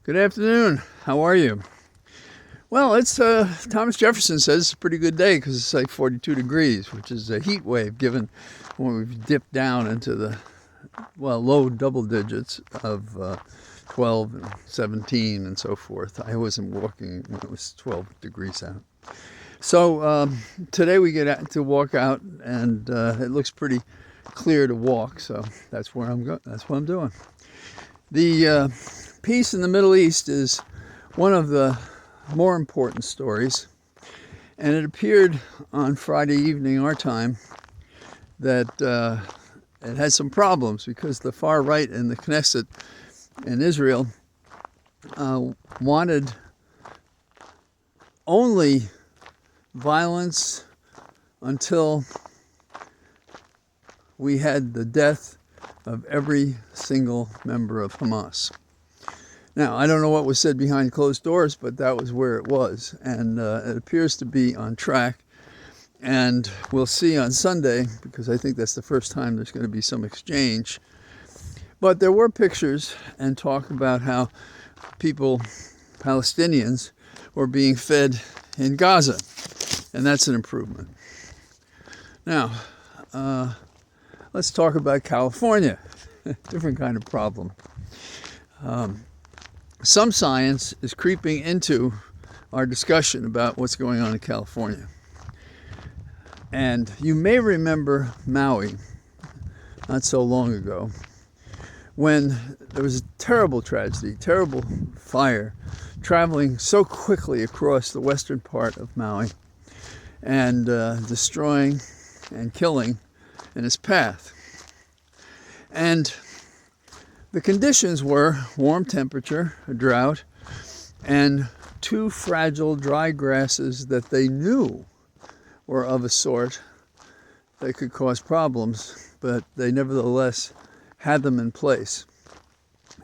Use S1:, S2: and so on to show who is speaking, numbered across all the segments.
S1: Good afternoon. How are you? Well, it's Thomas Jefferson says it's a pretty good day because it's like 42 degrees, which is a heat wave given when we've dipped down into the low double digits of 12 and 17 and so forth. I wasn't walking when it was 12 degrees out. So today we get out to walk out, and it looks pretty clear to walk. So that's where I'm going. That's what I'm doing. The peace in the Middle East is one of the more important stories, and it appeared on Friday evening our time that it had some problems because the far right in the Knesset in Israel wanted only violence until we had the death of every single member of Hamas. Now, I don't know what was said behind closed doors, but that was where it was. And it appears to be on track. And we'll see on Sunday, because I think that's the first time there's going to be some exchange. But there were pictures and talk about how people, Palestinians, were being fed in Gaza. And that's an improvement. Now, let's talk about California. Different kind of problem. Some science is creeping into our discussion about what's going on in California. And you may remember Maui, not so long ago, when there was a terrible tragedy, terrible fire, traveling so quickly across the western part of Maui and destroying and killing in its path. And the conditions were warm temperature, a drought, and two fragile dry grasses that they knew were of a sort that could cause problems, but they nevertheless had them in place.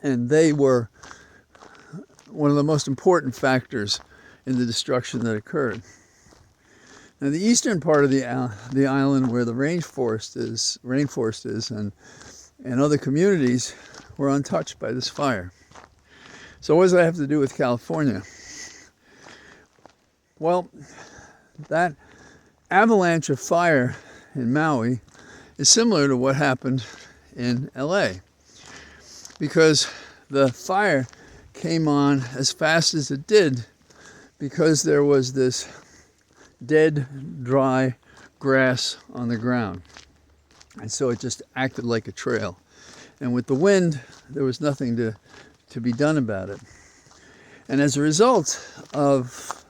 S1: And they were one of the most important factors in the destruction that occurred. Now, the eastern part of the island, where the rainforest is, and other communities were untouched by this fire. So what does that have to do with California? Well, that avalanche of fire in Maui is similar to what happened in LA, because the fire came on as fast as it did because there was this dead, dry grass on the ground. And so it just acted like a trail. And with the wind, there was nothing to be done about it. And as a result of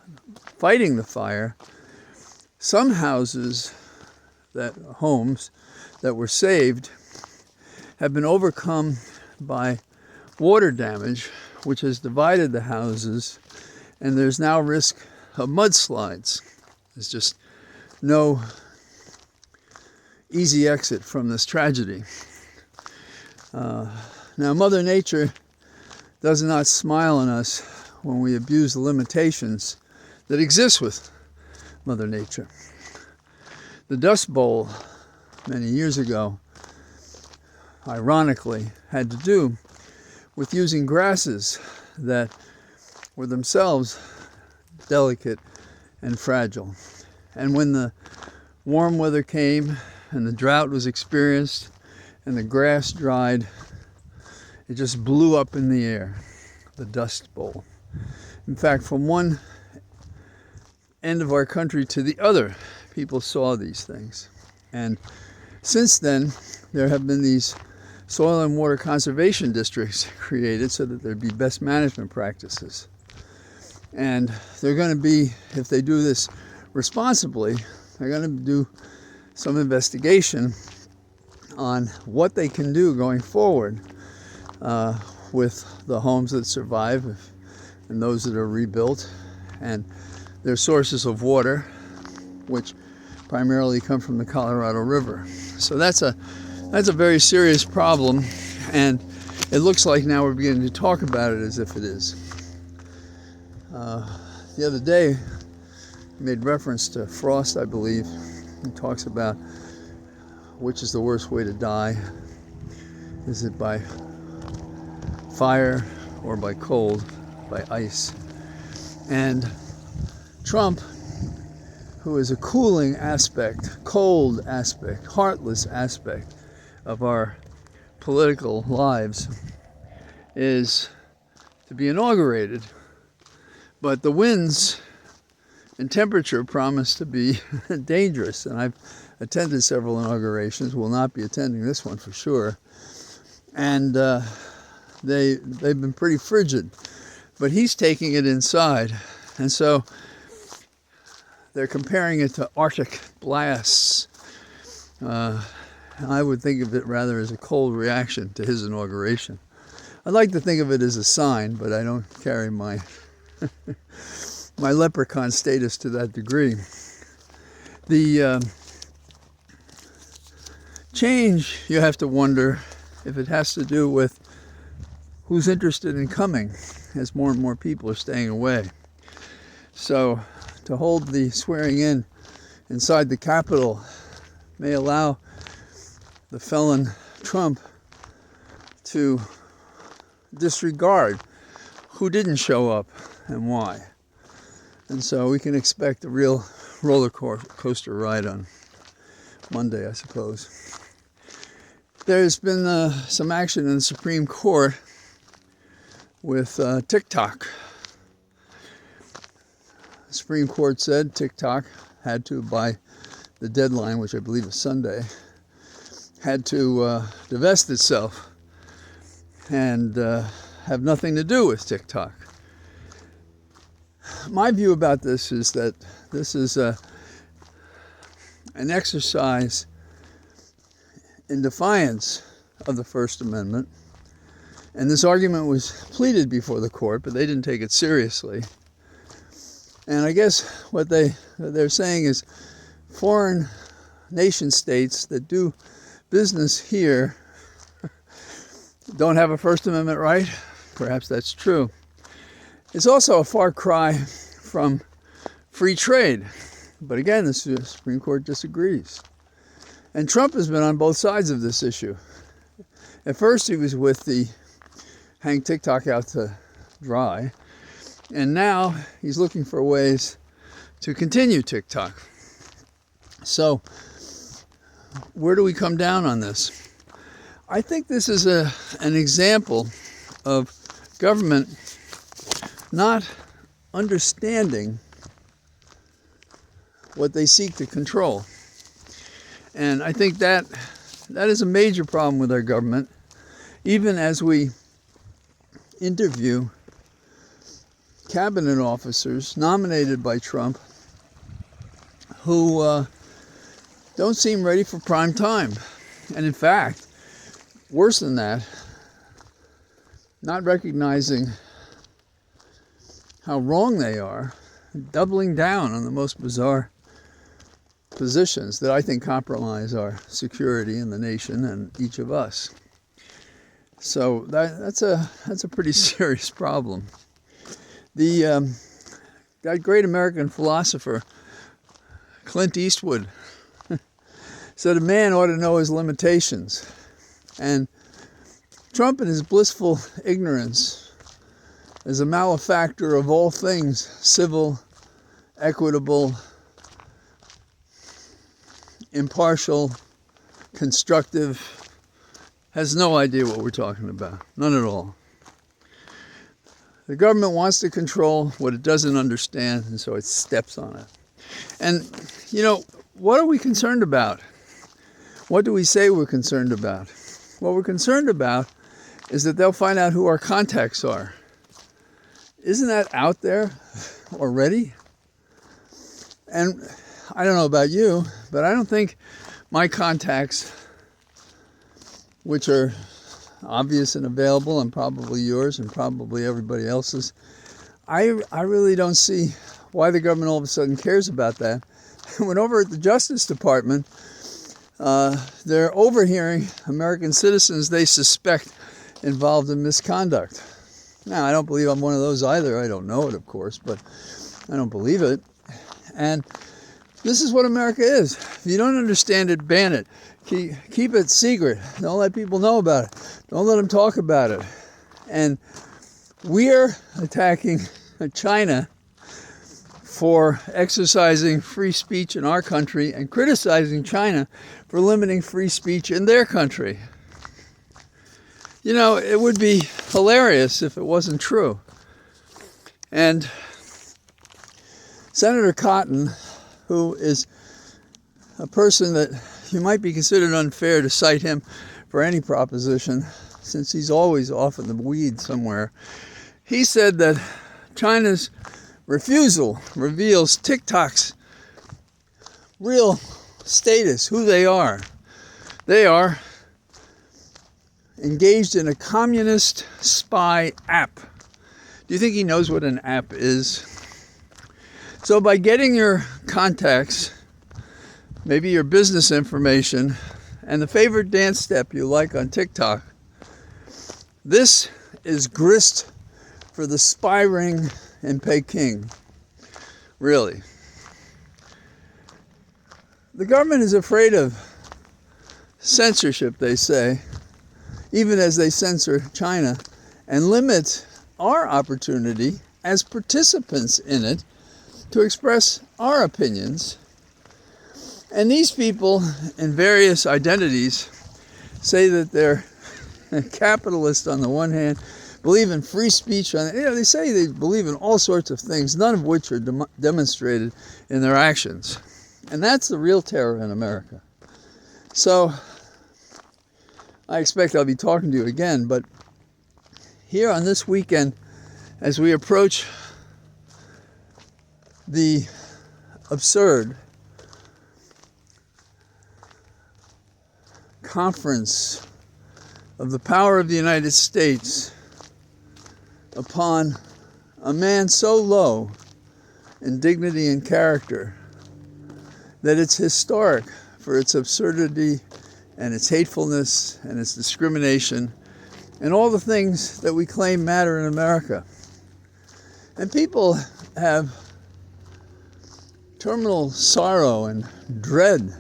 S1: fighting the fire, some homes that were saved have been overcome by water damage, which has divided the houses, and there's now risk of mudslides. There's just no easy exit from this tragedy. Now, Mother Nature does not smile on us when we abuse the limitations that exist with Mother Nature. The Dust Bowl many years ago, ironically, had to do with using grasses that were themselves delicate and fragile. And when the warm weather came and the drought was experienced and the grass dried, it just blew up in the air, the Dust Bowl. In fact, from one end of our country to the other, people saw these things. And since then, there have been these soil and water conservation districts created so that there'd be best management practices. And they're going to be, if they do this responsibly, they're going to do some investigation on what they can do going forward with the homes that survive and those that are rebuilt, and their sources of water, which primarily come from the Colorado River. So that's a very serious problem, and it looks like now we're beginning to talk about it as if it is. The other day, I made reference to Frost, I believe. He talks about which is the worst way to die. Is it by fire or by cold? by ice. And Trump, who is a cooling aspect, cold aspect, heartless aspect of our political lives, is to be inaugurated. But the winds and temperature promise to be dangerous. And I've attended several inaugurations, will not be attending this one for sure. And they've been pretty frigid. But he's taking it inside. And so they're comparing it to Arctic blasts. I would think of it rather as a cold reaction to his inauguration. I'd like to think of it as a sign, but I don't carry my my leprechaun status to that degree. The change, you have to wonder if it has to do with who's interested in coming, as more and more people are staying away. So to hold the swearing in inside the Capitol may allow the felon Trump to disregard who didn't show up and why. And so we can expect a real roller coaster ride on Monday, I suppose. There's been some action in the Supreme Court with TikTok. The Supreme Court said TikTok had to, by the deadline, which I believe is Sunday, had to divest itself and have nothing to do with TikTok. My view about this is that this is an exercise in defiance of the First Amendment. And this argument was pleaded before the court, but they didn't take it seriously. And I guess what they're saying is foreign nation states that do business here don't have a First Amendment right. Perhaps that's true. It's also a far cry from free trade. But again, the Supreme Court disagrees. And Trump has been on both sides of this issue. At first he was with the hang TikTok out to dry. And now he's looking for ways to continue TikTok. So where do we come down on this? I think this is an example of government not understanding what they seek to control. And I think that is a major problem with our government, even as we interview cabinet officers nominated by Trump who don't seem ready for prime time. And in fact, worse than that, not recognizing how wrong they are, doubling down on the most bizarre positions that I think compromise our security in the nation and each of us. So that's a pretty serious problem. That great American philosopher, Clint Eastwood, said a man ought to know his limitations. And Trump, in his blissful ignorance, is a malefactor of all things civil, equitable, impartial, constructive, has no idea what we're talking about. None at all. The government wants to control what it doesn't understand, and so it steps on it. And, what are we concerned about? What do we say we're concerned about? What we're concerned about is that they'll find out who our contacts are. Isn't that out there already? And I don't know about you, but I don't think my contacts, which are obvious and available, and probably yours and probably everybody else's, I really don't see why the government all of a sudden cares about that. When over at the Justice Department, they're overhearing American citizens they suspect involved in misconduct. Now, I don't believe I'm one of those either. I don't know it, of course, but I don't believe it. And this is what America is. If you don't understand it, ban it. Keep it secret. Don't let people know about it. Don't let them talk about it. And we're attacking China for exercising free speech in our country and criticizing China for limiting free speech in their country. You know, it would be hilarious if it wasn't true. And Senator Cotton, who is a person that you might be considered unfair to cite him for any proposition, since he's always off in the weeds somewhere, he said that China's refusal reveals TikTok's real status, who they are. They are engaged in a communist spy app. Do you think he knows what an app is? So by getting your contacts, maybe your business information, and the favorite dance step you like on TikTok, this is grist for the spy ring in Peking. Really. The government is afraid of censorship, they say, even as they censor China, and limit our opportunity as participants in it to express our opinions. And these people in various identities say that they're capitalist on the one hand, believe in free speech on the, they say they believe in all sorts of things, none of which are demonstrated in their actions. And that's the real terror in America. So I expect I'll be talking to you again, but here on this weekend, as we approach the absurd conference of the power of the United States upon a man so low in dignity and character that it's historic for its absurdity and its hatefulness and its discrimination and all the things that we claim matter in America. And people have terminal sorrow and dread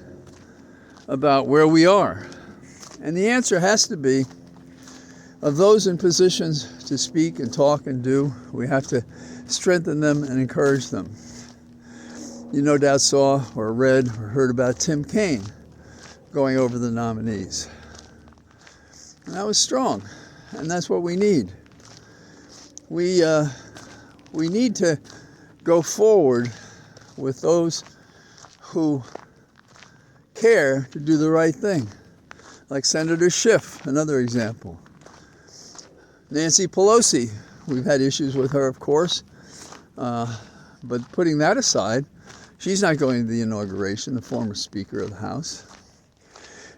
S1: about where we are. And the answer has to be, of those in positions to speak and talk and do, we have to strengthen them and encourage them. You no doubt saw or read or heard about Tim Kaine going over the nominees. And that was strong, and that's what we need. We need to go forward with those who care to do the right thing, like Senator Schiff, another example. Nancy Pelosi, we've had issues with her, of course, but putting that aside, she's not going to the inauguration, the former Speaker of the House.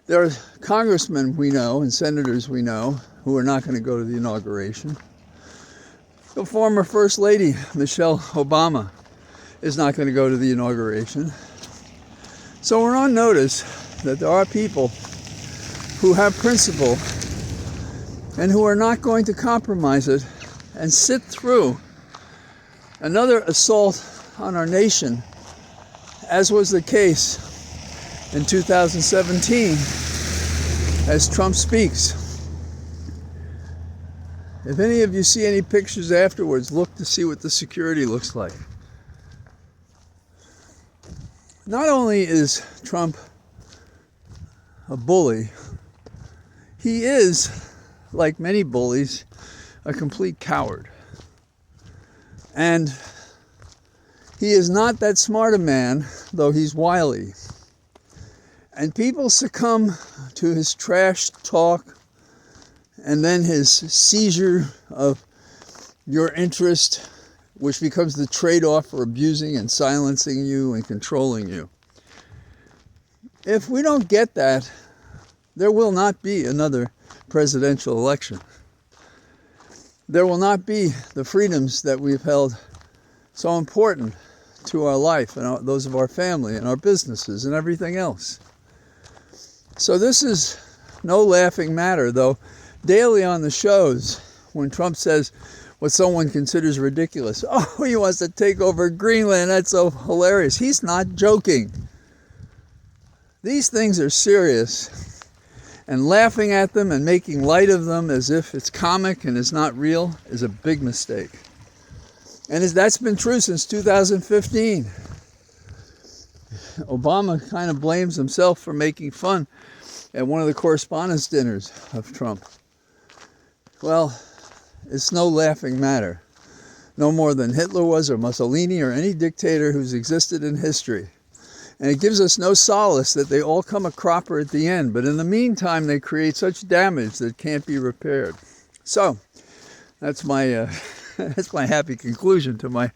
S1: There are congressmen we know and senators we know who are not going to go to the inauguration. The former First Lady, Michelle Obama, is not going to go to the inauguration. So we're on notice that there are people who have principle and who are not going to compromise it and sit through another assault on our nation, as was the case in 2017 as Trump speaks. If any of you see any pictures afterwards, look to see what the security looks like. Not only is Trump a bully, he is, like many bullies, a complete coward. And he is not that smart a man, though he's wily. And people succumb to his trash talk and then his seizure of your interest, which becomes the trade-off for abusing and silencing you and controlling you. If we don't get that, there will not be another presidential election. There will not be the freedoms that we've held so important to our life and those of our family and our businesses and everything else. So this is no laughing matter, though daily on the shows, when Trump says what someone considers ridiculous, oh, he wants to take over Greenland, that's so hilarious. He's not joking. These things are serious. And laughing at them and making light of them as if it's comic and it's not real is a big mistake. And that's been true since 2015. Obama kind of blames himself for making fun at one of the correspondence dinners of Trump. Well, it's no laughing matter. No more than Hitler was, or Mussolini, or any dictator who's existed in history. And it gives us no solace that they all come a cropper at the end. But in the meantime, they create such damage that can't be repaired. So, that's my that's my happy conclusion to my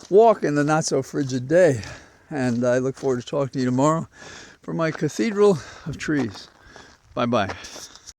S1: walk in the not-so-frigid day. And I look forward to talking to you tomorrow for my Cathedral of Trees. Bye-bye.